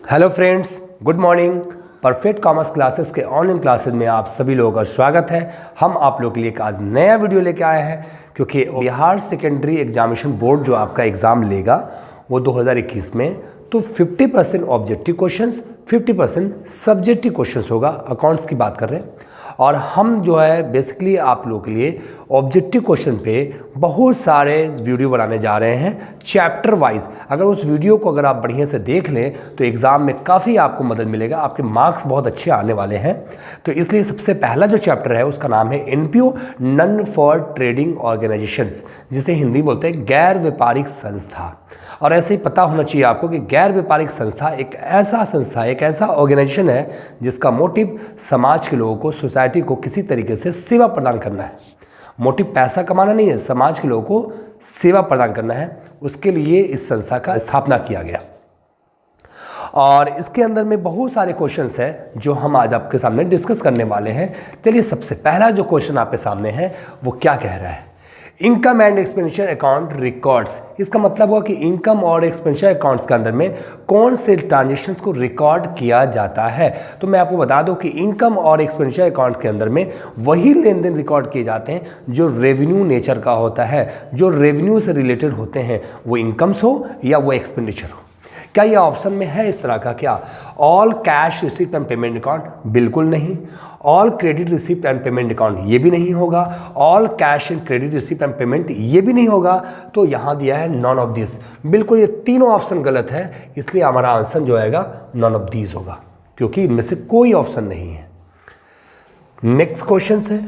Hello friends, good morning. Perfect commerce classes के online classes में आप सभी लोगों का स्वागत है। हम आप लोगों के लिए एक आज नया वीडियो लेके आए हैं क्योंकि बिहार सेकेंडरी एग्जामिनेशन बोर्ड जो आपका एग्ज़ाम लेगा वो 2021 में तो 50% ऑब्जेक्टिव क्वेश्चंस 50% सब्जेक्टिव क्वेश्चंस होगा। अकाउंट्स की बात कर रहे हैं और हम जो है बेसिकली आप लोगों के लिए ऑब्जेक्टिव क्वेश्चन पे बहुत सारे वीडियो बनाने जा रहे हैं चैप्टर वाइज। अगर उस वीडियो को अगर आप बढ़िया से देख लें तो एग्ज़ाम में काफ़ी आपको मदद मिलेगा, आपके मार्क्स बहुत अच्छे आने वाले हैं। तो इसलिए सबसे पहला जो चैप्टर है उसका नाम है NPO, non for trading organisations, जिसे हिंदी बोलते हैं गैर व्यापारिक संस्था। और ऐसे ही पता होना चाहिए आपको कि गैर व्यापारिक संस्था एक ऐसा ऑर्गेनाइजेशन है जिसका मोटिव समाज के लोगों को, सोसाइटी को किसी तरीके से सेवा प्रदान करना है। मोटिव पैसा कमाना नहीं है, समाज के लोगों को सेवा प्रदान करना है। उसके लिए इस संस्था का स्थापना किया गया और इसके अंदर में बहुत सारे क्वेश्चंस हैं जो हम आज आपके सामने डिस्कस करने वाले हैं। चलिए, सबसे पहला जो क्वेश्चन आपके सामने है वो क्या कह रहा है, income and expenditure account records. इसका मतलब हुआ कि इनकम और एक्सपेंडिचर अकाउंट्स के अंदर में कौन से ट्रांजेक्शन्स को रिकॉर्ड किया जाता है। तो मैं आपको बता दूं कि इनकम और एक्सपेंडिचर अकाउंट के अंदर में वही लेन देन रिकॉर्ड किए जाते हैं जो रेवेन्यू नेचर का होता है, जो रेवेन्यू से रिलेटेड होते हैं, वो इनकम्स हो या वो एक्सपेंडिचर हो। क्या ये ऑप्शन में है इस तरह का? क्या all cash receipt and payment account? बिल्कुल नहीं। All credit receipt and payment account ये भी नहीं होगा। All cash and credit receipt and payment ये भी नहीं होगा। तो यहाँ दिया है नॉन ऑफ दिस। बिल्कुल ये तीनों ऑप्शन गलत है, इसलिए हमारा आंसर जो आएगा नॉन ऑफ दीज होगा, क्योंकि इनमें से कोई ऑप्शन नहीं है। नेक्स्ट क्वेश्चन है,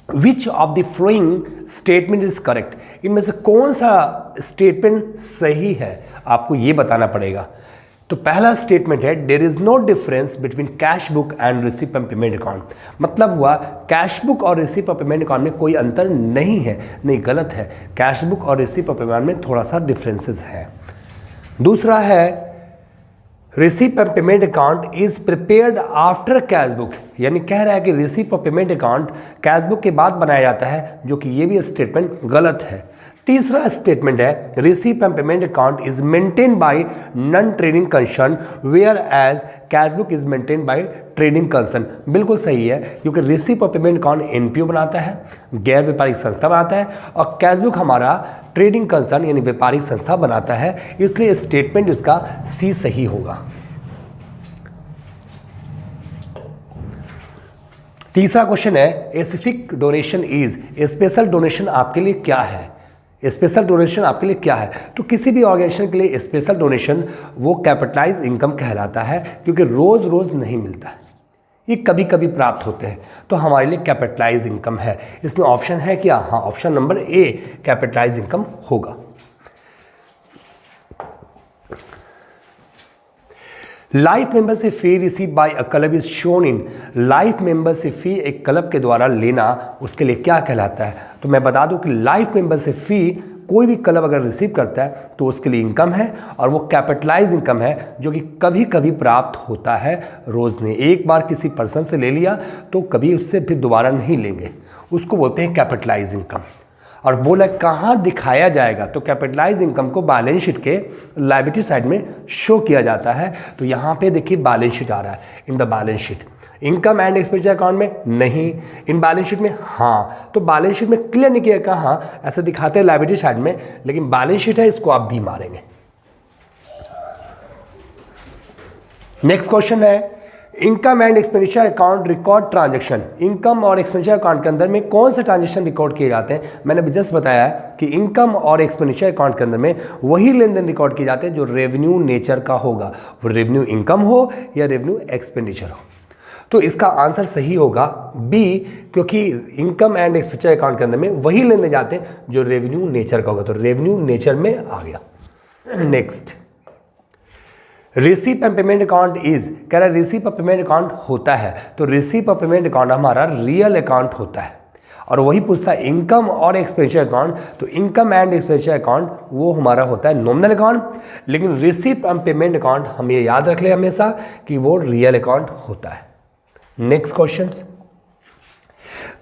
which of the following statement is correct? इनमें से कौन सा स्टेटमेंट सही है, आपको ये बताना पड़ेगा। तो पहला स्टेटमेंट है, there is no difference between cash book and receipt and payment account. मतलब हुआ कैश बुक और रिसिप्ट और पेमेंट अकाउंट में कोई अंतर नहीं है। नहीं, गलत है। कैश बुक और रिसिप्ट और पेमेंट में थोड़ा सा डिफरेंसेस है। दूसरा है, receipt and payment account is prepared after cash book, यानी कह रहा है कि रिसिप्ट और पेमेंट अकाउंट कैश बुक के बाद बनाया जाता है, जो कि ये भी स्टेटमेंट गलत है। तीसरा स्टेटमेंट है, receipt and payment account is maintain by non trading concern whereas cash book is maintain by trading concern. बिल्कुल सही है, क्योंकि रिसिप्ट और पेमेंट अकाउंट एनपीओ बनाता है, गैर व्यापारिक संस्था बनाता है, और कैश बुक हमारा ट्रेडिंग कंसर्न यानी व्यापारिक संस्था बनाता है। इसलिए स्टेटमेंट इसका सी सही होगा। तीसरा क्वेश्चन है, specific donation is, special donation आपके लिए क्या है? स्पेशल डोनेशन आपके लिए क्या है? तो किसी भी ऑर्गेनाइजेशन के लिए स्पेशल डोनेशन वो कैपिटलाइज इनकम कहलाता है, क्योंकि रोज रोज नहीं मिलता है, ये कभी कभी प्राप्त होते हैं। तो हमारे लिए कैपिटलाइज इनकम है। इसमें ऑप्शन है क्या? हाँ, option number A capitalise income होगा। Life membership fee receive by a club is shown in. Life membership fee एक क्लब के द्वारा लेना उसके लिए क्या कहलाता है? तो मैं बता दूं कि लाइफ मेंबरशिप फी कोई भी क्लब अगर रिसीव करता है तो उसके लिए इनकम है, और वो कैपिटलाइज इनकम है जो कि कभी कभी प्राप्त होता है, रोज नहीं। एक बार किसी पर्सन से ले लिया तो कभी उससे फिर दोबारा नहीं लेंगे, उसको बोलते हैं कैपिटलाइज इनकम। और बोला कहाँ दिखाया जाएगा? तो कैपिटलाइज इनकम को बैलेंस शीट के लायबिलिटी साइड में शो किया जाता है। तो यहाँ पे देखिए बैलेंस शीट आ रहा है, in the balance sheet. Income and expenditure account में नहीं, इन बैलेंस शीट में हाँ। तो बैलेंस शीट में क्लियर नहीं किया कहाँ, ऐसे दिखाते हैं लायबिलिटी साइड में, लेकिन बैलेंस शीट है, इसको आप भी मारेंगे। नेक्स्ट क्वेश्चन है, income and expenditure account record transaction. Income और एक्सपेंडिचर अकाउंट के अंदर में कौन से ट्रांजैक्शन रिकॉर्ड किए जाते हैं? मैंने भी जस्ट बताया कि इनकम और एक्सपेंडिचर अकाउंट के अंदर में वही लेन देन रिकॉर्ड किए जाते हैं जो रेवेन्यू नेचर का होगा, वो रेवेन्यू इनकम हो या रेवेन्यू एक्सपेंडिचर हो। तो इसका आंसर सही होगा बी, क्योंकि इनकम एंड एक्सपेंडिचर अकाउंट के अंदर में वही लेन देन जाते हैं जो रेवेन्यू नेचर का होगा। तो रेवेन्यू नेचर में आ गया। Next, receipt and payment account is, कह रहा है रिसीप्ट और पेमेंट अकाउंट होता है। तो रिसीप्ट और पेमेंट अकाउंट हमारा रियल अकाउंट होता है, और वही पूछता है इनकम और एक्सपेंडिचर अकाउंट। तो इनकम एंड एक्सपेंडिचर अकाउंट वो हमारा होता है नॉमिनल अकाउंट, लेकिन रिसीप्ट एंड पेमेंट अकाउंट हम ये याद रख ले हमेशा कि वो रियल अकाउंट होता है। Next question,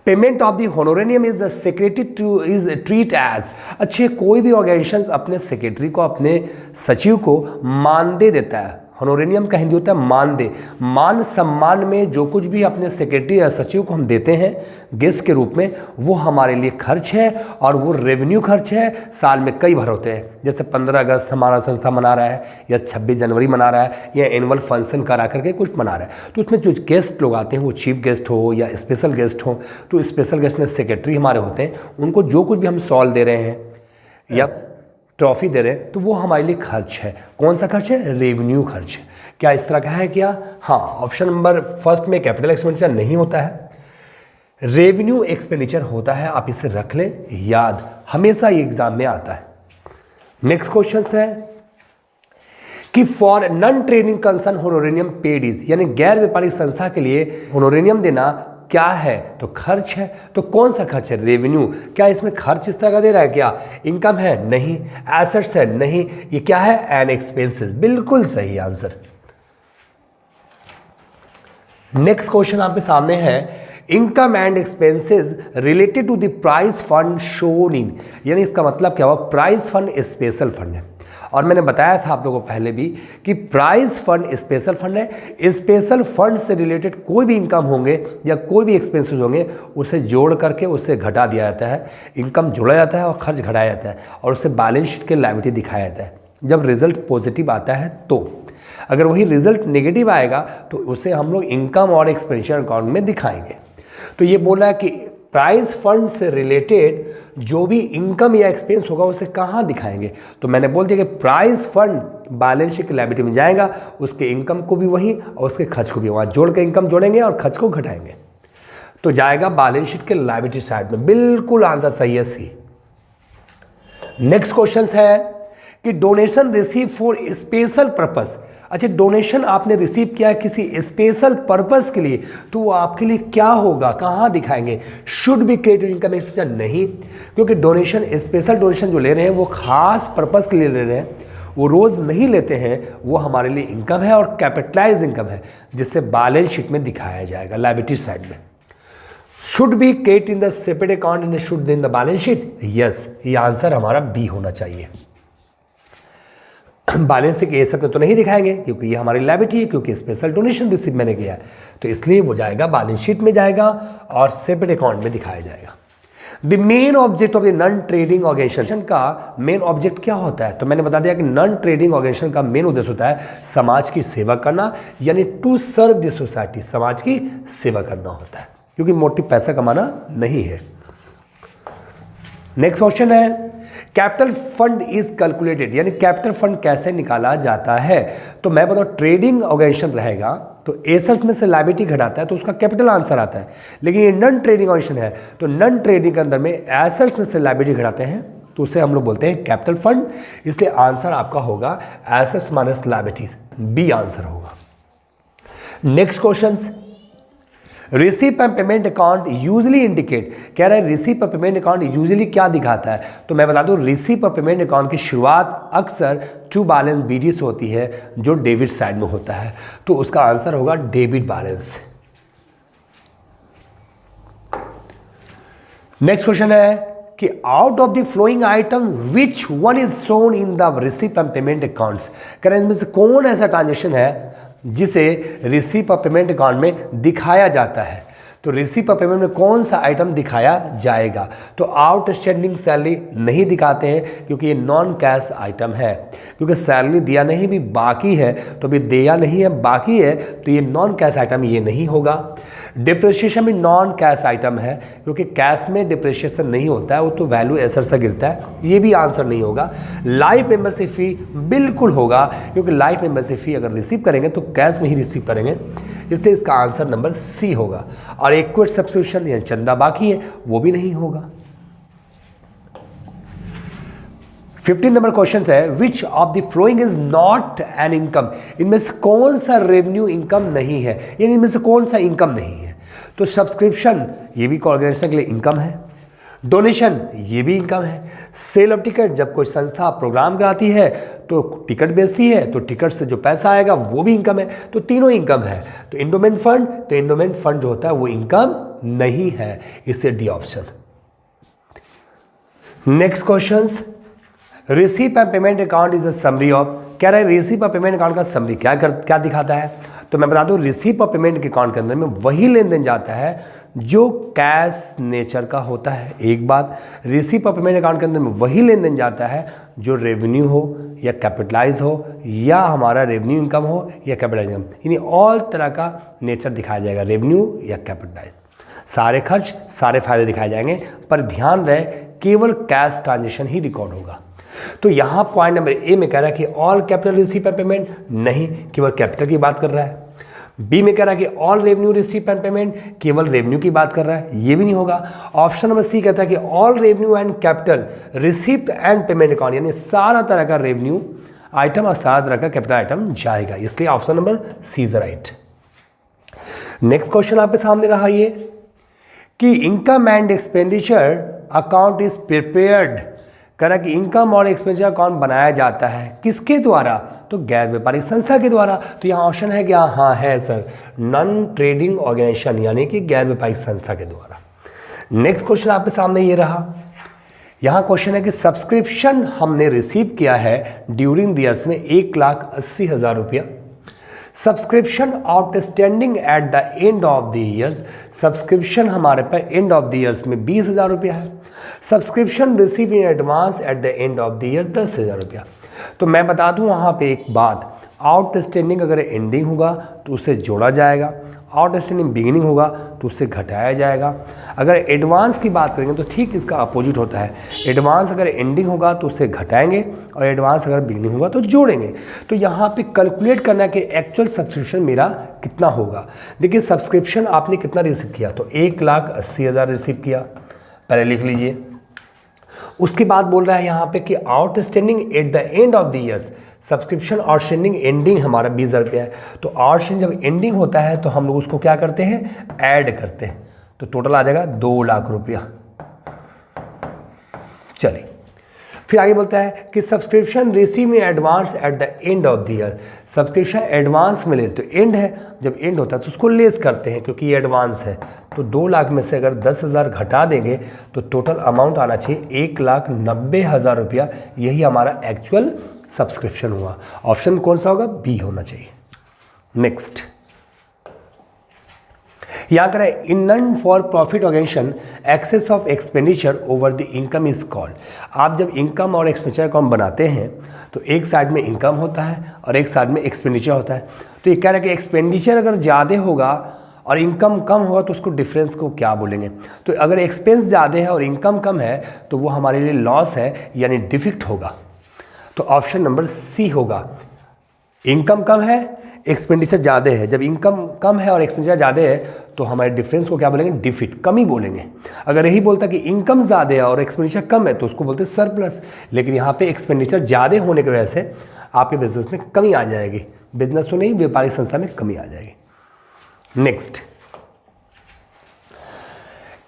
payment of the honorarium is the secretary to is treat as. अच्छे, कोई भी ऑर्गेनाइजेशन अपने सेक्रेटरी को, अपने सचिव को मानदेय देता है, होनोरेनियम का हिंदी होता है मानदेय। मान सम्मान में जो कुछ भी अपने सेक्रेटरी या सचिव को हम देते हैं गेस्ट के रूप में, वो हमारे लिए खर्च है और वो रेवेन्यू खर्च है। साल में कई बार होते हैं, जैसे 15 अगस्त हमारा संस्था मना रहा है, या 26 जनवरी मना रहा है, या एनुअल फंक्शन करा करके कुछ मना रहा है। तो उसमें जो गेस्ट लोग आते हैं वो चीफ गेस्ट हो या स्पेशल गेस्ट हो, तो स्पेशल गेस्ट में सेक्रेटरी हमारे होते हैं, उनको जो कुछ भी हम सॉल दे रहे हैं या ट्रॉफी दे रहे हैं तो वो हमारे लिए खर्च है। कौन सा खर्च है? रेवेन्यू खर्च। क्या इस तरह का है क्या? हाँ, ऑप्शन नंबर फर्स्ट में कैपिटल एक्सपेंडिचर नहीं होता है, रेवेन्यू एक्सपेंडिचर होता है। आप इसे रख लें याद, हमेशा ये एग्जाम में आता है। नेक्स्ट क्वेश्चन है कि for non trading concern honorarium paid is, यानी गैर व्यापारिक संस्था के लिए होनोरेनियम देना क्या है? तो खर्च है। तो कौन सा खर्च है? रेवेन्यू। क्या इसमें खर्च इस तरह का दे रहा है? क्या इनकम है? नहीं। एसेट्स है? नहीं। ये क्या है? An expenses. बिल्कुल सही आंसर। नेक्स्ट क्वेश्चन आपके सामने है, income and expenses related to the prize fund shown in, यानी इसका मतलब क्या हुआ? प्राइज फंड स्पेशल फंड है, और मैंने बताया था आप लोगों को पहले भी कि प्राइज फंड स्पेशल फंड है। स्पेशल फंड से रिलेटेड कोई भी इनकम होंगे या कोई भी एक्सपेंसेस होंगे, उसे जोड़ करके उससे घटा दिया जाता है। इनकम जोड़ा जाता है और खर्च घटाया जाता है, और उससे बैलेंस शीट के लायबिलिटी दिखाया जाता है। जब रिजल्ट पॉजिटिव आता है तो, अगर वही रिजल्ट नेगेटिव आएगा तो उसे हम लोग इनकम और एक्सपेंडिचर अकाउंट में दिखाएंगे। तो ये बोला है कि प्राइज फंड से रिलेटेड जो भी इनकम या एक्सपेंस होगा उसे कहाँ दिखाएंगे? तो मैंने बोल दिया कि प्राइज फंड बैलेंस शीट की लायबिलिटी में जाएगा, उसके इनकम को भी वहीं और उसके खर्च को भी वहाँ जोड़ के इनकम जोड़ेंगे और खर्च को घटाएंगे, तो जाएगा बैलेंस शीट के लायबिलिटी साइड में। बिल्कुल आंसर सही है, सी। नेक्स्ट क्वेश्चन है कि donation receive for special purpose. अच्छा, डोनेशन आपने रिसीव किया है किसी स्पेशल पर्पस के लिए, तो वो आपके लिए क्या होगा? कहाँ दिखाएंगे? Should be credit income expenditure नहीं, क्योंकि डोनेशन स्पेशल डोनेशन जो ले रहे हैं वो खास पर्पस के लिए ले रहे हैं, वो रोज़ नहीं लेते हैं, वो हमारे लिए इनकम है और कैपिटलाइज इनकम है, जिससे बैलेंस शीट में दिखाया जाएगा लायबिलिटी साइड में। Should be credit in the separate account and should in the balance sheet. Yes, ये आंसर हमारा बी होना चाहिए। बैलेंस शीट ये सब में तो नहीं दिखाएंगे क्योंकि ये हमारी लायबिलिटी है, क्योंकि स्पेशल डोनेशन रिसीव मैंने किया है, तो इसलिए वो जाएगा बैलेंस शीट में जाएगा और सेपरेट अकाउंट में दिखाया जाएगा। The main object of the non trading organisation का मेन ऑब्जेक्ट क्या होता है? तो मैंने बता दिया कि नॉन ट्रेडिंग ऑर्गेनाइजेशन का मेन उद्देश्य होता है समाज की सेवा करना, यानी टू सर्व द सोसाइटी, समाज की सेवा करना होता है, क्योंकि मोटिव पैसा कमाना नहीं है। नेक्स्ट क्वेश्चन है, कैपिटल फंड इज कैलकुलेटेड, यानी कैपिटल फंड कैसे निकाला जाता है? तो मैं बताऊँ, ट्रेडिंग ऑर्गेनाइजेशन रहेगा तो एसेट्स में से लायबिलिटी घटाता है तो उसका कैपिटल आंसर आता है, लेकिन ये नॉन ट्रेडिंग ऑर्गेनाइजेशन है तो नॉन ट्रेडिंग के अंदर में एसेट्स में से लायबिलिटी घटाते हैं, तो उसे हम लोग बोलते हैं कैपिटल फंड। इसलिए आंसर आपका होगा assets minus liabilities, B answer होगा। Next question, receipt and payment account usually indicate, कह रहा है रिसीप और पेमेंट अकाउंट यूजली क्या दिखाता है? तो मैं बता दूं, रिसीप और पेमेंट अकाउंट की शुरुआत अक्सर टू बैलेंस बीडी से होती है, जो डेबिट साइड में होता है, तो उसका आंसर होगा डेबिट बैलेंस। नेक्स्ट क्वेश्चन है कि out of the flowing item which one is shown in the receipt and payment accounts, कह रहे हैं इसमें से कौन ऐसा ट्रांजेक्शन है जिसे रिसीप और पेमेंट अकाउंट में दिखाया जाता है? तो रिसीप और पेमेंट में कौन सा आइटम दिखाया जाएगा? तो आउटस्टैंडिंग सैलरी नहीं दिखाते हैं क्योंकि ये नॉन कैश आइटम है, क्योंकि सैलरी दिया नहीं भी बाकी है, तो अभी दिया नहीं है बाकी है, तो ये नॉन कैश आइटम ये नहीं होगा। डिप्रिसिएशन भी नॉन कैश आइटम है, क्योंकि कैश में डिप्रिसिएशन नहीं होता है, वो तो वैल्यू एसेट से गिरता है, ये भी आंसर नहीं होगा। लाइफ मेंबरशिप फी बिल्कुल होगा, क्योंकि लाइफ मेंबरशिप फी अगर रिसीव करेंगे तो कैश में ही रिसीव करेंगे, इसलिए इसका आंसर नंबर सी होगा। और इक्विटी सब्सक्रिप्शन या चंदा बाकी है वो भी नहीं होगा। 15 नंबर क्वेश्चन है, which of the following is not an income, इनमें से कौन सा रेवेन्यू इनकम नहीं है, यानी इनमें से कौन सा इनकम नहीं है? तो सब्सक्रिप्शन ये भी ऑर्गेनाइजेशन के लिए इनकम है, डोनेशन ये भी इनकम है, सेल ऑफ टिकट जब कोई संस्था प्रोग्राम कराती है तो टिकट बेचती है तो टिकट से जो पैसा आएगा वो भी इनकम है, तो तीनों इनकम है। तो एंडोमेंट फंड, तो एंडोमेंट फंड जो होता है वो इनकम नहीं है, इससे D option. Next question, receipt and payment account is a summary of, कह रहा है रिसीप ऑफ पेमेंट अकाउंट का समरी क्या दिखाता है। तो मैं बता दूं रिसीप ऑफ पेमेंट के अकाउंट के अंदर में वही लेन देन जाता है जो कैश नेचर का होता है। एक बात, रिसीप ऑफ पेमेंट अकाउंट के अंदर में वही लेन देन जाता है जो रेवेन्यू हो या कैपिटलाइज हो या हमारा रेवेन्यू इनकम हो या कैपिटलाइज इनकम, यानी ऑल तरह का नेचर दिखाया जाएगा, रेवेन्यू या कैपिटलाइज। सारे खर्च सारे फायदे दिखाए जाएंगे, पर ध्यान रहे केवल कैश ट्रांजेक्शन ही रिकॉर्ड होगा। तो यहाँ पॉइंट नंबर ए में कह रहा है कि all capital receipt and payment, नहीं, केवल कैपिटल की बात कर रहा है। बी में कह रहा है कि all revenue receipt and payment, केवल रेवेन्यू की बात कर रहा है, ये भी नहीं होगा। ऑप्शन नंबर सी कहता है कि all revenue and capital receipt and payment account, यानी सारा तरह का रेवेन्यू आइटम और सारा तरह का कैपिटल आइटम जाएगा, इसलिए option number C is right. Next question आपके सामने रहा ये कि income and expenditure account is prepared, कह रहा कि इनकम और एक्सपेंडिचर अकाउंट बनाया जाता है किसके द्वारा, तो गैर व्यापारिक संस्था के द्वारा। तो यहाँ ऑप्शन है क्या, हाँ है सर, नॉन ट्रेडिंग ऑर्गेनाइजेशन, यानी कि गैर व्यापारिक संस्था के द्वारा। नेक्स्ट क्वेश्चन आपके सामने ये रहा, यहाँ क्वेश्चन है कि सब्सक्रिप्शन हमने रिसीव किया है ड्यूरिंग द ईयर्स में 1,80,000 रुपया। Subscription outstanding at the end of the years, subscription हमारे पास एंड ऑफ द ईयर्स में 20,000 रुपया है। Subscription receive in advance at the end of the year 10,000 रुपया। तो मैं बता दूं वहाँ पे एक बात, आउटस्टैंडिंग अगर एंडिंग होगा तो उससे जोड़ा जाएगा, आउटस्टैंडिंग बिगिनिंग होगा तो उससे घटाया जाएगा। अगर एडवांस की बात करेंगे तो ठीक इसका अपोजिट होता है, एडवांस अगर एंडिंग होगा तो उससे घटाएंगे और एडवांस अगर बिगिनिंग होगा तो जोड़ेंगे। तो यहाँ पे कैलकुलेट करना है कि एक्चुअल सब्सक्रिप्शन मेरा कितना होगा। देखिए सब्सक्रिप्शन आपने कितना रिसीव किया, तो 1,80,000 रिसीव किया, पहले लिख लीजिए। उसके बाद बोल रहा है यहाँ पे कि outstanding at the end of the years, subscription outstanding ending हमारा 20,000 रुपया है। तो आउटस्टैंडिंग जब एंडिंग होता है तो हम लोग उसको क्या करते हैं, ऐड करते हैं, तो टोटल आ जाएगा 2 लाख रुपया। चलिए फिर आगे बोलता है कि subscription receive in advance at the end of the year, subscription advance में ले तो एंड है, जब एंड होता है तो उसको लेस करते हैं क्योंकि ये एडवांस है। तो 2 लाख में से अगर 10,000 घटा देंगे तो टोटल अमाउंट आना चाहिए 1,90,000 रुपया, यही हमारा एक्चुअल सब्सक्रिप्शन हुआ। ऑप्शन कौन सा होगा, बी होना चाहिए। नेक्स्ट यहाँ कर in non for profit organisation excess of expenditure over the income is called. आप जब इनकम और एक्सपेंडिचर अकाउंट बनाते हैं तो एक साइड में इनकम होता है और एक साइड में एक्सपेंडिचर होता है। तो ये कह रहा है कि एक्सपेंडिचर अगर ज़्यादा होगा और इनकम कम होगा तो उसको डिफरेंस को क्या बोलेंगे। तो अगर एक्सपेंस ज़्यादा है और इनकम कम है तो वो हमारे लिए लॉस है, यानी डिफिक्ट होगा। तो ऑप्शन नंबर सी होगा, इनकम कम है एक्सपेंडिचर ज़्यादा है, जब इनकम कम है और एक्सपेंडिचर ज़्यादा है तो हमारे डिफरेंस को क्या बोलेंगे, डिफिट, कमी बोलेंगे। अगर यही बोलता कि इनकम ज़्यादा है और एक्सपेंडिचर कम है तो उसको बोलते सरप्लस, लेकिन यहाँ पे एक्सपेंडिचर ज़्यादा होने की वजह से आपके बिजनेस में कमी आ जाएगी, बिजनेस तो नहीं व्यापारिक संस्था में कमी आ जाएगी। Next,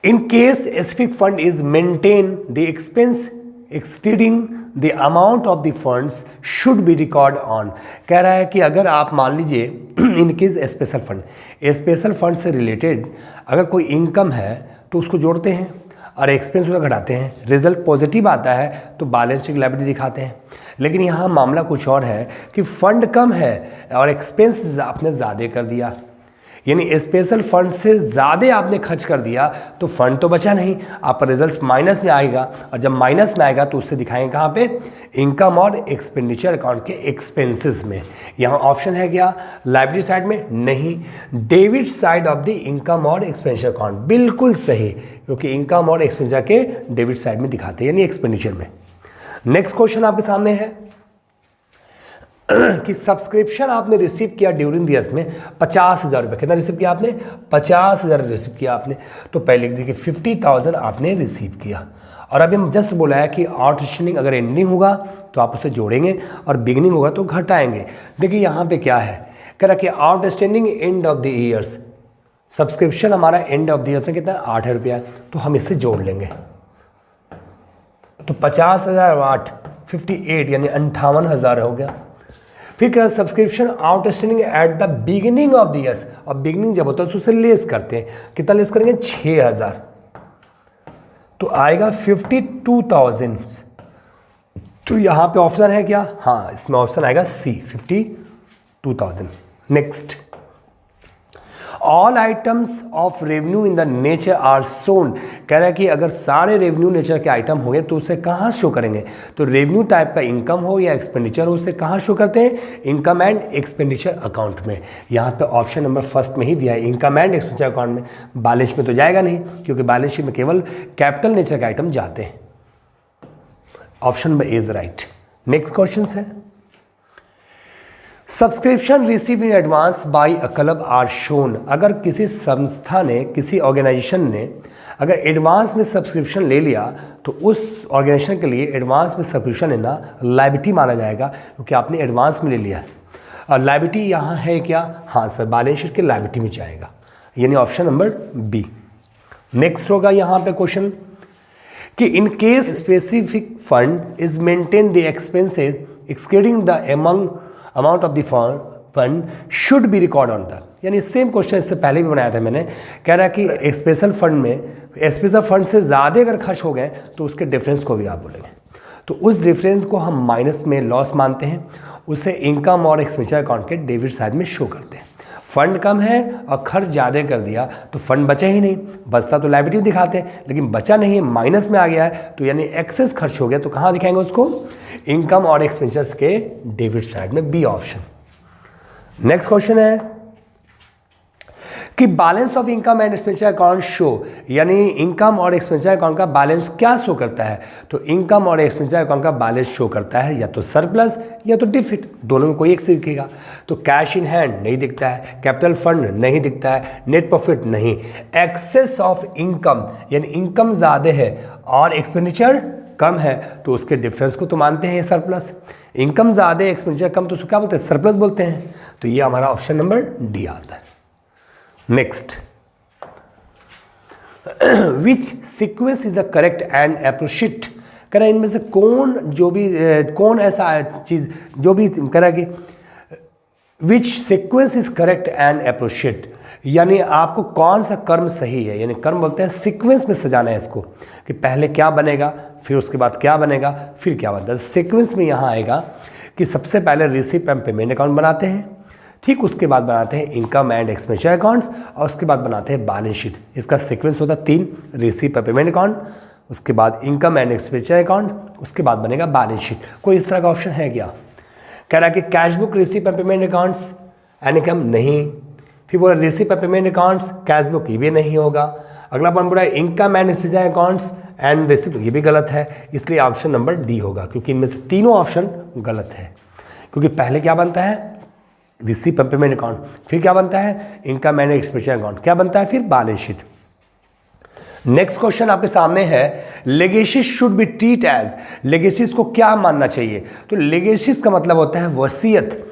in case specific fund is maintain the expense exceeding the amount of the funds should be record on. कह रहा है कि अगर आप मान लीजिए इन केस स्पेशल फंड से रिलेटेड अगर कोई इनकम है तो उसको जोड़ते हैं और एक्सपेंस उसका घटाते हैं, रिजल्ट पॉजिटिव आता है तो बैलेंस शीट लायबिलिटी दिखाते हैं। लेकिन यहाँ मामला कुछ और है कि फंड कम है और एक्सपेंस आपने ज़्यादा कर दिया, यानी स्पेशल फंड से ज़्यादा आपने खर्च कर दिया तो फंड तो बचा नहीं, आपका रिजल्ट माइनस में आएगा, और जब माइनस में आएगा तो उससे दिखाएंगे कहाँ पे, इनकम और एक्सपेंडिचर अकाउंट के एक्सपेंसेस में। यहाँ ऑप्शन है क्या, लायबिलिटी साइड में, नहीं, debit side of the income और एक्सपेंडिचर अकाउंट, बिल्कुल सही, क्योंकि इनकम और एक्सपेंडिचर के डेबिट साइड में दिखाते हैं, यानी एक्सपेंडिचर में। नेक्स्ट क्वेश्चन आपके सामने है कि सब्सक्रिप्शन आपने रिसीव किया ड्यूरिंग द ईयर्स में 50,000 रुपये, कितना रिसीव किया आपने, 50,000 रिसीव किया आपने। तो पहले लिख दीजिए 50,000 आपने रिसीव किया, और अभी हम जस्ट बोला है कि आउटस्टैंडिंग अगर एंडिंग होगा तो आप उसे जोड़ेंगे और बिगिनिंग होगा तो घटाएंगे। देखिए यहाँ पे क्या है, कह रहा कि outstanding end of the years, subscription हमारा एंड ऑफ द ईयर में कितना 8 रुपया, तो हम इससे जोड़ लेंगे। तो 50,000 8 58 यानी 58,000 हो गया। फिर क्या, subscription outstanding at the beginning of the years, और बिगिनिंग जब होता है तो उसे लेस करते हैं, कितना लेस करेंगे 6,000, तो आएगा 52,000। तो यहाँ पे ऑप्शन है क्या? हाँ, इसमें ऑप्शन आएगा C, 52,000। Next, all items of revenue in the nature are shown. कह रहा है कि अगर सारे रेवेन्यू नेचर के आइटम होंगे तो उसे कहाँ शो करेंगे? तो रेवेन्यू टाइप का इनकम हो या एक्सपेंडिचर हो, उसे कहाँ शो करते हैं? इनकम एंड एक्सपेंडिचर अकाउंट में। यहाँ पे ऑप्शन नंबर फर्स्ट में ही दिया है, इनकम एंड एक्सपेंडिचर अकाउंट में। बैलेंस में तो जाएगा नहीं, क्योंकि बैलेंस शीट में केवल कैपिटल नेचर के आइटम जाते हैं। Option number A is right. Next question है, subscription receive in advance by a club are shown. अगर किसी संस्था ने, किसी ऑर्गेनाइजेशन ने अगर एडवांस में सब्सक्रिप्शन ले लिया तो उस ऑर्गेनाइजेशन के लिए एडवांस में सब्सक्रिप्शन लेना लायबिलिटी माना जाएगा, क्योंकि आपने एडवांस में ले लिया है। और लायबिलिटी यहाँ है क्या? हाँ सर, बैलेंस शीट के लायबिलिटी में जाएगा, यानी ऑप्शन नंबर बी। नेक्स्ट होगा यहाँ पे क्वेश्चन कि in case specific fund is maintain the expenses exceeding the amount of the fund should be record on the. यानी सेम क्वेश्चन इससे पहले भी बनाया था मैंने। कह रहा है कि स्पेशल फंड में स्पेशल फंड से ज़्यादा अगर खर्च हो गए तो उसके डिफरेंस को भी आप बोलेंगे, तो उस डिफरेंस को हम माइनस में लॉस मानते हैं, उसे इनकम और एक्सपेंडिचर अकाउंट के डेबिट साइड में शो करते हैं। फंड कम है और खर्च ज़्यादा कर दिया तो फंड बचा ही नहीं, बचता तो लायबिलिटी दिखाते हैं, लेकिन बचा नहीं है, माइनस में आ गया है, तो यानी एक्सेस खर्च हो गया, तो कहाँ दिखाएंगे उसको? इनकम और एक्सपेंडिचर्स के डेबिट साइड में, बी ऑप्शन। नेक्स्ट क्वेश्चन है कि balance of income and expenditure account show, यानी इनकम और एक्सपेंडिचर अकाउंट का बैलेंस क्या शो करता है? तो इनकम और एक्सपेंडिचर अकाउंट का बैलेंस शो करता है या तो सरप्लस या तो डिफिट, दोनों में कोई एक से दिखेगा। तो कैश इन हैंड नहीं दिखता है, कैपिटल फंड नहीं दिखता है, नेट प्रॉफिट नहीं, एक्सेस ऑफ इनकम यानी इनकम ज़्यादा है और एक्सपेंडिचर कम है, तो उसके डिफरेंस को तो मानते हैं सरप्लस। इनकम ज़्यादा है, एक्सपेंडिचर कम, तो उसको क्या बोलते हैं? सरप्लस बोलते हैं। तो ये हमारा ऑप्शन नंबर डी आता है। Next, which sequence is the correct and appropriate. कह रहा है इनमें से कौन ऐसा चीज जो भी कह रहा है कि विच sequence is correct and appropriate, यानी आपको कौन सा कर्म सही है, यानी कर्म बोलते हैं सीक्वेंस में सजाना है इसको, कि पहले क्या बनेगा, फिर उसके बाद क्या बनेगा, फिर क्या बनता है। सीक्वेंस में यहाँ आएगा कि सबसे पहले रिसीप्ट एंड पेमेंट अकाउंट बनाते हैं, ठीक उसके बाद बनाते हैं इनकम एंड एक्सपेंडिचर अकाउंट्स, और उसके बाद बनाते हैं बैलेंस शीट। इसका सीक्वेंस होता है 3, रिसीप्ट एंड पेमेंट अकाउंट, उसके बाद इनकम एंड एक्सपेंडिचर अकाउंट, उसके बाद बनेगा बैलेंस शीट। कोई इस तरह का ऑप्शन है क्या? कह रहा है कि cash book, receipt and payment accounts and income नहीं, फिर बोला receipt and payment accounts, cash book, ये भी नहीं होगा। अगला पॉइंट बोला income and expenditure accounts and receipt, ये भी गलत है, इसलिए ऑप्शन नंबर डी होगा, क्योंकि इनमें से तीनों ऑप्शन गलत है। क्योंकि पहले क्या बनता है? रिसीप्ट एंड पेमेंट अकाउंट, फिर क्या बनता है? इनकम एंड एक्सपेंडिचर अकाउंट, क्या बनता है फिर? Balance sheet. नेक्स्ट क्वेश्चन आपके सामने है, legacies should be treat as. Legacies को क्या मानना चाहिए? तो लेगेसीज का मतलब होता है वसीयत।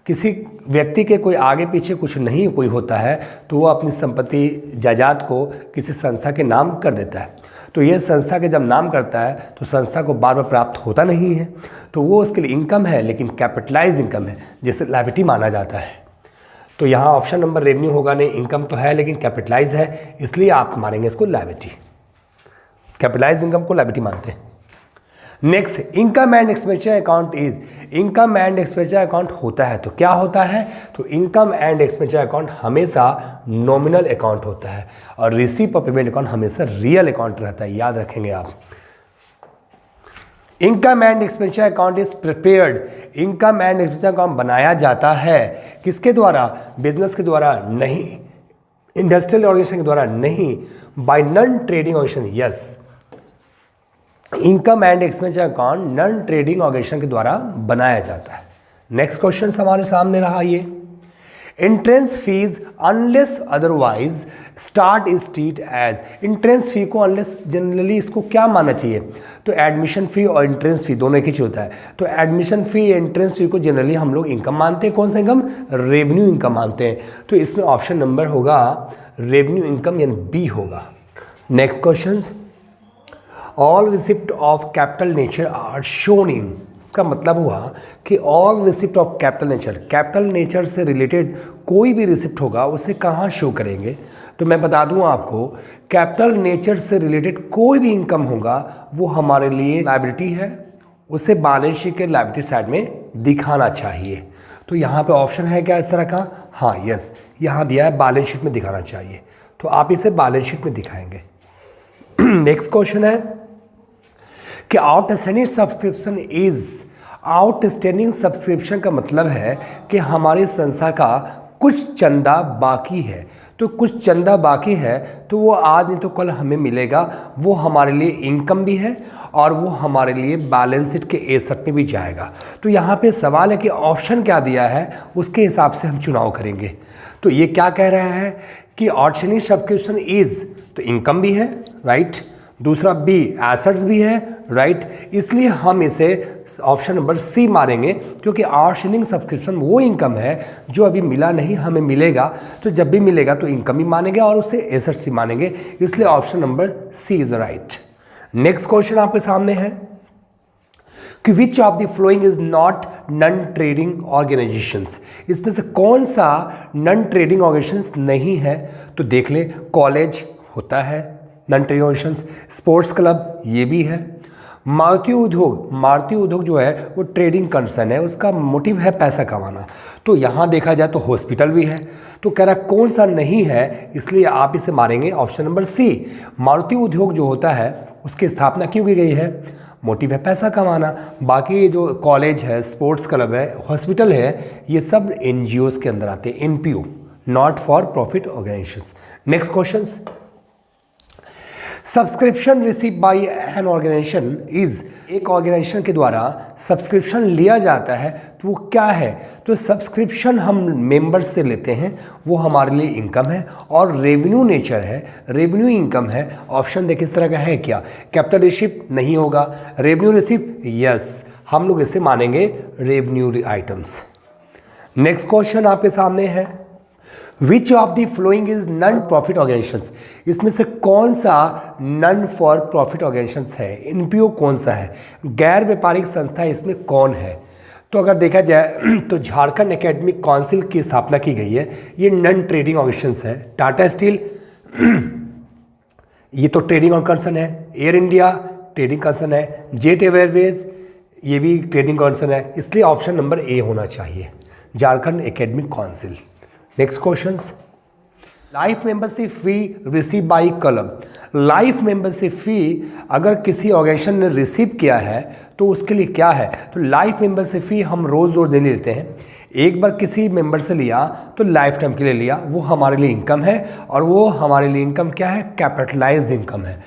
किसी व्यक्ति के कोई आगे पीछे कुछ नहीं कोई होता है तो वो अपनी संपत्ति जायदाद को किसी संस्था के नाम कर देता है, तो ये संस्था के जब नाम करता है तो संस्था को बार बार प्राप्त होता नहीं है, तो वो उसके लिए इनकम है, लेकिन कैपिटलाइज इनकम है, जिसे लायबिलिटी माना जाता है। तो यहाँ ऑप्शन नंबर रेवेन्यू होगा नहीं, इनकम तो है लेकिन कैपिटलाइज है, इसलिए आप मारेंगे इसको लायबिलिटी। कैपिटलाइज इनकम को लायबिलिटी मानते हैं। Next, income and expenditure account is. Income and expenditure account होता है तो क्या होता है? तो इनकम एंड एक्सपेंडिचर अकाउंट हमेशा नॉमिनल अकाउंट होता है और रिसीप्ट और पेमेंट अकाउंट हमेशा रियल अकाउंट रहता है, याद रखेंगे आप। Income and expenditure account is prepared. Income and expenditure account बनाया जाता है किसके द्वारा? बिजनेस के द्वारा नहीं, इंडस्ट्रियल ऑर्गेनाइजेशन के द्वारा नहीं, by non trading organization. Yes, income and expenditure account non trading organization के द्वारा बनाया जाता है। नेक्स्ट क्वेश्चन हमारे सामने रहा ये, entrance fees unless otherwise start is treat as. Entrance fee को अनलेस जनरली इसको क्या मानना चाहिए? तो एडमिशन फी और एंट्रेंस फी दोनों एक ही चीज होता है, तो एडमिशन फी एंट्रेंस फी को जनरली हम लोग इनकम मानते हैं। कौन सा इनकम? रेवेन्यू इनकम मानते हैं, तो इसमें ऑप्शन नंबर होगा रेवेन्यू इनकम, यानी बी होगा। Next question, all receipt of capital nature are shown in. इसका मतलब हुआ कि all receipt of capital nature, capital nature से रिलेटेड कोई भी रिसिप्ट होगा उसे कहाँ शो करेंगे? तो मैं बता दूं आपको, कैपिटल नेचर से रिलेटेड कोई भी इनकम होगा वो हमारे लिए लायबिलिटी है उसे बैलेंस शीट के लायबिलिटी साइड में दिखाना चाहिए। तो यहाँ पे ऑप्शन है क्या इस तरह का? हाँ, यस, यहाँ दिया है बैलेंस शीट में दिखाना चाहिए, तो आप इसे बैलेंस शीट में दिखाएंगे। नेक्स्ट क्वेश्चन है कि outstanding subscription is, outstanding subscription का मतलब है कि हमारी संस्था का कुछ चंदा बाकी है। तो कुछ चंदा बाकी है तो वो आज नहीं तो कल हमें मिलेगा, वो हमारे लिए इनकम भी है और वो हमारे लिए बैलेंस शीट के एसेट में भी जाएगा। तो यहाँ पे सवाल है कि ऑप्शन क्या दिया है, उसके हिसाब से हम चुनाव करेंगे। तो ये क्या कह रहा है कि आउटस्टैंडिंग सब्सक्रिप्शन इज, तो इनकम भी है, राइट। दूसरा बी, एसेट्स भी है, राइट। इसलिए हम इसे ऑप्शन नंबर सी मारेंगे, क्योंकि आउटस्टैंडिंग सब्सक्रिप्शन वो इनकम है जो अभी मिला नहीं, हमें मिलेगा। तो जब भी मिलेगा तो इनकम ही मानेंगे और उसे एसेट्स ही मानेंगे, इसलिए option number C is right. Next question आपके सामने है कि which of the following is not non trading organizations, इसमें से कौन सा नॉन ट्रेडिंग ऑर्गेनाइजेशंस नहीं है? तो देख ले, कॉलेज होता है non trading organisations, sports club ये भी है, मारुति उद्योग, मारुति उद्योग जो है वो ट्रेडिंग कंसर्न है, उसका मोटिव है पैसा कमाना। तो यहाँ देखा जाए तो हॉस्पिटल भी है, तो कह रहा कौन सा नहीं है, इसलिए आप इसे मारेंगे ऑप्शन नंबर सी। मारुति उद्योग जो होता है उसकी स्थापना क्यों की गई है? मोटिव है पैसा कमाना। बाकी जो कॉलेज है, स्पोर्ट्स क्लब है, हॉस्पिटल है, ये सब NGOs के अंदर आते हैं, NPO, not for profit organizations. Next questions, subscription receive by an organization is, एक ऑर्गेनाइजेशन के द्वारा सब्सक्रिप्शन लिया जाता है तो वो क्या है? तो सब्सक्रिप्शन हम मेंबर्स से लेते हैं, वो हमारे लिए इनकम है और रेवेन्यू नेचर है, रेवेन्यू इनकम है। ऑप्शन देखिए इस तरह का है क्या? कैपिटल रिसिप्ट नहीं होगा, रेवेन्यू रिसिप्ट यस, हम लोग इसे मानेंगे रेवेन्यू आइटम्स। नेक्स्ट क्वेश्चन आपके सामने है, which of the following is non profit organisations, इसमें से कौन सा नॉन फॉर प्रॉफिट ऑर्गेनाइजेशंस है? NPO कौन सा है? गैर व्यापारिक संस्था इसमें कौन है? तो अगर देखा जाए तो झारखंड एकेडमिक काउंसिल की स्थापना की गई है, ये नॉन ट्रेडिंग ऑर्गेनाइजेशंस है। टाटा स्टील ये तो ट्रेडिंग ऑर्गेनाइजेशन है, एयर इंडिया ट्रेडिंग कंसर्न है, जेट एयरवेज ये भी ट्रेडिंग कंसर्न है, इसलिए ऑप्शन नंबर ए होना चाहिए, Jharkhand academic council. Next questions, life membership fee receive bye club, life membership फी अगर किसी ऑर्गेनाइजेशन ने रिसीव किया है तो उसके लिए क्या है? तो लाइफ मेंबरशिप फी हम रोज़ रोज़ नहीं लेते हैं, एक बार किसी मेंबर से लिया तो लाइफ टाइम के लिए लिया, वो हमारे लिए इनकम है और वो हमारे लिए इनकम क्या है? कैपिटलाइज्ड इनकम है।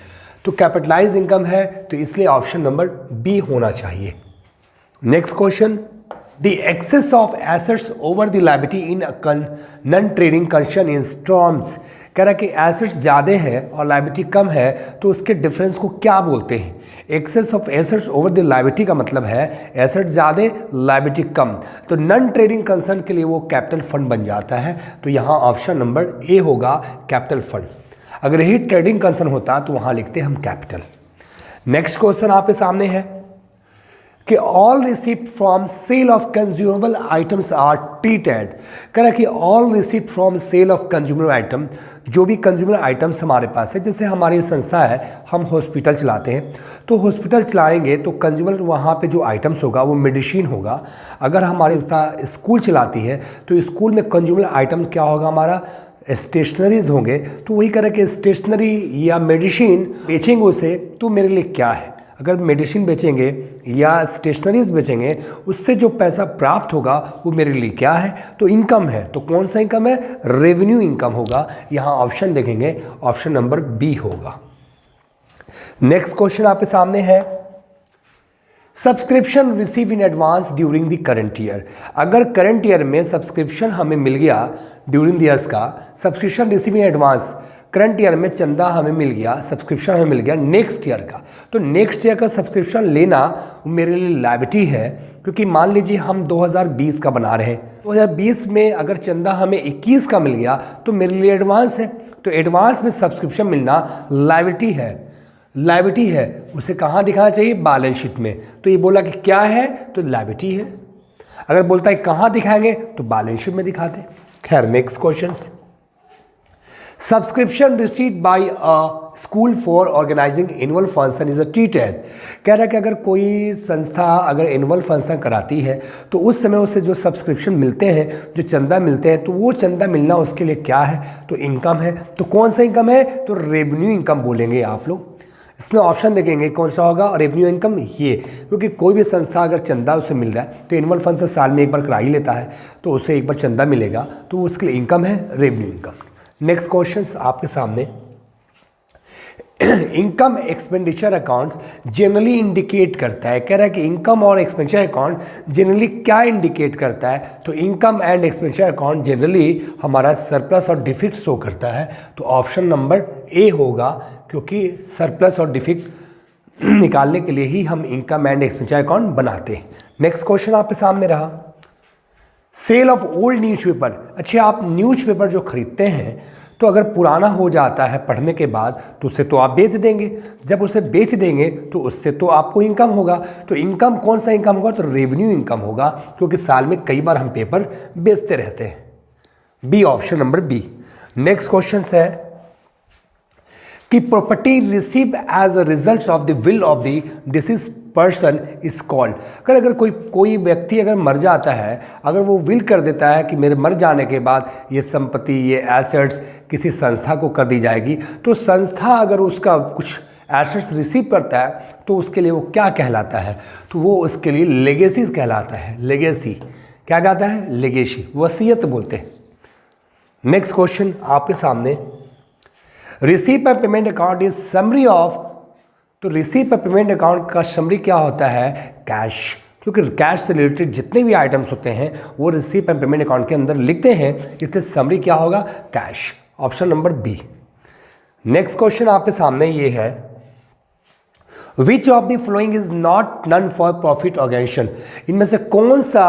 तो कैपिटलाइज्ड इनकम है, तो इसलिए ऑप्शन नंबर बी होना चाहिए। Next question, The excess of assets over the liability in a non-trading concern is terms, कह रहा है कि एसेट्स ज़्यादा है और लाइबिलिटी कम है, तो उसके डिफरेंस को क्या बोलते हैं? Excess of assets over the liability का मतलब है एसेट ज़्यादा लाइबिलिटी कम, तो नॉन ट्रेडिंग कंसर्न के लिए वो कैपिटल फंड बन जाता है। तो यहाँ ऑप्शन नंबर ए होगा कैपिटल फंड। अगर यही ट्रेडिंग कंसर्न होता तो वहाँ लिखते हम कैपिटल। नेक्स्ट क्वेश्चन आपके सामने है कि all receipt from sale of consumable items are treated, कह रहा कि all receipt from sale of consumable item, जो भी कंज्यूमर आइटम्स हमारे पास है, जैसे हमारी संस्था है, हम हॉस्पिटल चलाते हैं, तो हॉस्पिटल चलाएंगे तो कंज्यूमर वहाँ पे जो आइटम्स होगा वो मेडिसिन होगा। अगर हमारी संस्था स्कूल चलाती है तो स्कूल में कंज्यूमर आइटम क्या होगा? हमारा स्टेशनरीज होंगे। तो वही कह रहा कि स्टेशनरी या मेडिसिन बेचेंगे उसे, तो मेरे लिए क्या है? अगर मेडिसिन बेचेंगे या स्टेशनरीज बेचेंगे, उससे जो पैसा प्राप्त होगा वो मेरे लिए क्या है? तो इनकम है। तो कौन सा इनकम है? रेवेन्यू इनकम होगा। यहाँ ऑप्शन देखेंगे, ऑप्शन नंबर बी होगा। नेक्स्ट क्वेश्चन आपके सामने है, subscription receive in advance during the current year, अगर करंट ईयर में सब्सक्रिप्शन हमें मिल गया, ड्यूरिंग द ईयर्स का subscription receive in advance, current year में चंदा हमें मिल गया, सब्सक्रिप्शन हमें मिल गया नेक्स्ट ईयर का, तो नेक्स्ट ईयर का सब्सक्रिप्शन लेना मेरे लिए लायबिलिटी है। क्योंकि मान लीजिए हम 2020 का बना रहे हैं, 2020 में अगर चंदा हमें 21 का मिल गया तो मेरे लिए एडवांस है, तो एडवांस में सब्सक्रिप्शन मिलना लायबिलिटी है, लायबिलिटी है। उसे कहाँ दिखाना चाहिए? बैलेंस शीट में। तो ये बोला कि क्या है? तो लायबिलिटी है। अगर बोलता है कहाँ दिखाएंगे तो बैलेंस शीट में दिखाते। खैर next question, subscription received by a school for organizing annual function is a treated. कह रहा है कि अगर कोई संस्था अगर एनुअल फंक्शन कराती है तो उस समय उसे जो सब्सक्रिप्शन मिलते हैं, जो चंदा मिलते हैं, तो वो चंदा मिलना उसके लिए क्या है, तो इनकम है। तो कौन सा इनकम है, तो रेवेन्यू इनकम बोलेंगे आप लोग। इसमें ऑप्शन देखेंगे कौन सा होगा, रेवेन्यू इनकम ये, क्योंकि कोई भी संस्था अगर चंदा उसे मिल रहा है तो एनुअल फंक्शन साल में एक बार करा ही लेता है, तो उसे एक बार चंदा मिलेगा, तो उसके लिए इनकम है रेवेन्यू इनकम। नेक्स्ट क्वेश्चन आपके सामने, income expenditure accounts generally indicate करता है। कह रहा है कि इनकम और एक्सपेंडिचर अकाउंट जनरली क्या इंडिकेट करता है, तो income and expenditure account generally हमारा सरप्लस और डिफिट शो करता है। तो ऑप्शन नंबर ए होगा, क्योंकि सरप्लस और डिफिट निकालने के लिए ही हम इनकम एंड एक्सपेंडिचर अकाउंट बनाते हैं। नेक्स्ट क्वेश्चन आपके सामने रहा, सेल ऑफ ओल्ड न्यूज़पेपर। अच्छा, आप न्यूज़पेपर जो खरीदते हैं तो अगर पुराना हो जाता है पढ़ने के बाद तो उसे तो आप बेच देंगे, जब उसे बेच देंगे तो उससे तो आपको इनकम होगा। तो इनकम कौन सा इनकम होगा, तो रेवेन्यू इनकम होगा, क्योंकि साल में कई बार हम पेपर बेचते रहते हैं। B, option number B. Next question है कि property receive as a result of the will of the deceased person is called. अगर कोई व्यक्ति अगर मर जाता है, अगर वो विल कर देता है कि मेरे मर जाने के बाद ये संपत्ति, ये एसेट्स किसी संस्था को कर दी जाएगी, तो संस्था अगर उसका कुछ एसेट्स रिसीव करता है तो उसके लिए वो क्या कहलाता है, तो वो उसके लिए लेगेसी कहलाता है। लेगेसी क्या कहता है, लेगेसी, वसीयत बोलते हैं। नेक्स्ट क्वेश्चन आपके सामने, receipt and payment account is summary of. तो रिसीप एंड पेमेंट अकाउंट का समरी क्या होता है, कैश, क्योंकि कैश से रिलेटेड जितने भी आइटम्स होते हैं वो रिसीप एंड पेमेंट अकाउंट के अंदर लिखते हैं, इसलिए समरी क्या होगा, cash, option number B. Next question आपके सामने ये है, which of the following is not non for profit organization. इनमें से कौन सा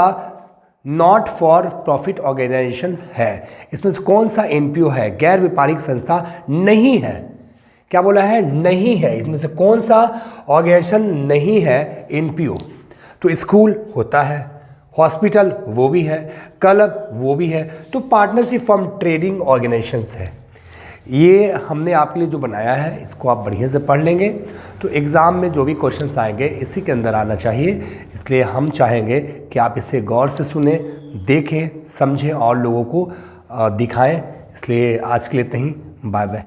नॉट फॉर प्रॉफिट ऑर्गेनाइजेशन है, इसमें से कौन सा एनपीओ है, गैर व्यापारिक संस्था नहीं है। क्या बोला है, नहीं है। इसमें से कौन सा ऑर्गेनाइजेशन नहीं है, एनपीओ। तो स्कूल होता है, हॉस्पिटल वो भी है, क्लब वो भी है, तो पार्टनरशिप फॉर्म ट्रेडिंग ऑर्गेनाइजेशंस है। ये हमने आपके लिए जो बनाया है इसको आप बढ़िया से पढ़ लेंगे तो एग्ज़ाम में जो भी क्वेश्चंस आएंगे इसी के अंदर आना चाहिए। इसलिए हम चाहेंगे कि आप इसे गौर से सुने, देखें, समझें और लोगों को दिखाएं। इसलिए आज के लिए इतना ही, बाय बाय।